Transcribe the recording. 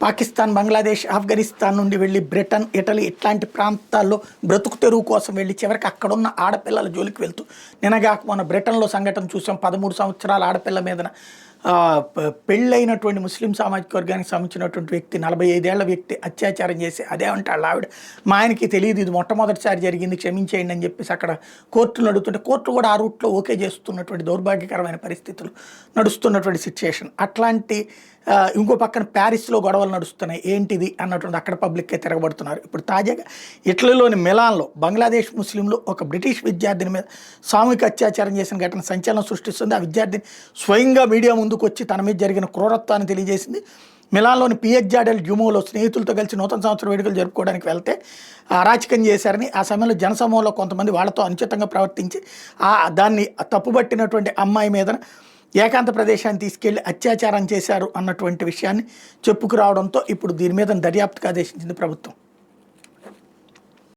పాకిస్తాన్, బంగ్లాదేశ్, ఆఫ్ఘనిస్తాన్ నుండి వెళ్ళి Britain, Italy ఇట్లాంటి ప్రాంతాల్లో బ్రతుకు తెరువు కోసం వెళ్ళి చివరికి అక్కడున్న ఆడపిల్లల జోలికి వెళ్తూ నిన్నగాక మన బ్రిటన్లో సంఘటన చూసాం. 13 సంవత్సరాల ఆడపిల్ల మీదన పెళ్ళైనటువంటి ముస్లిం సామాజిక వర్గానికి సంబంధించినటువంటి వ్యక్తి 45 ఏళ్ల వ్యక్తి అత్యాచారం చేసి అదేమంటే వాళ్ళ ఆవిడ మా ఆయనకి తెలియదు, ఇది మొట్టమొదటిసారి జరిగింది, క్షమించేయండి అని చెప్పేసి అక్కడ కోర్టులు నడుస్తుంటే కోర్టు కూడా ఆ రూట్లో ఓకే చేస్తున్నటువంటి దౌర్భాగ్యకరమైన పరిస్థితులు నడుస్తున్నటువంటి సిచ్యుయేషన్. అట్లాంటి ఇంకో పక్కన ప్యారిస్లో గొడవలు నడుస్తున్నాయి. ఏంటిది అన్నటువంటి అక్కడ పబ్లిక్కే తిరగబడుతున్నారు. ఇప్పుడు తాజాగా ఇటలీలోని మిలాన్లో బంగ్లాదేశ్ ముస్లింలు ఒక బ్రిటిష్ విద్యార్థిని మీద సామూహిక అత్యాచారం చేసిన ఘటన సంచలనం సృష్టిస్తుంది. ఆ విద్యార్థిని స్వయంగా మీడియా ముందుకు వచ్చి తన మీద జరిగిన క్రూరత్వాన్ని తెలియజేసింది. మిలాన్లోని పిఎజ్జాడెల్ డ్యూమోలో స్నేహితులతో కలిసి నూతన సంవత్సరం వేడుకలు జరుపుకోవడానికి వెళ్తే అరాచకం చేశారని, ఆ సమయంలో జనసమూహంలో కొంతమంది వాళ్ళతో అనుచితంగా ప్రవర్తించి దాన్ని తప్పుబట్టినటువంటి అమ్మాయి మీద ఏకాంత ప్రదేశాన్ని తీసుకెళ్లి అత్యాచారం చేశారు అన్నటువంటి విషయాన్ని చెప్పుకురావడంతో ఇప్పుడు దీని మీద దర్యాప్తుకు ఆదేశించింది ప్రభుత్వం.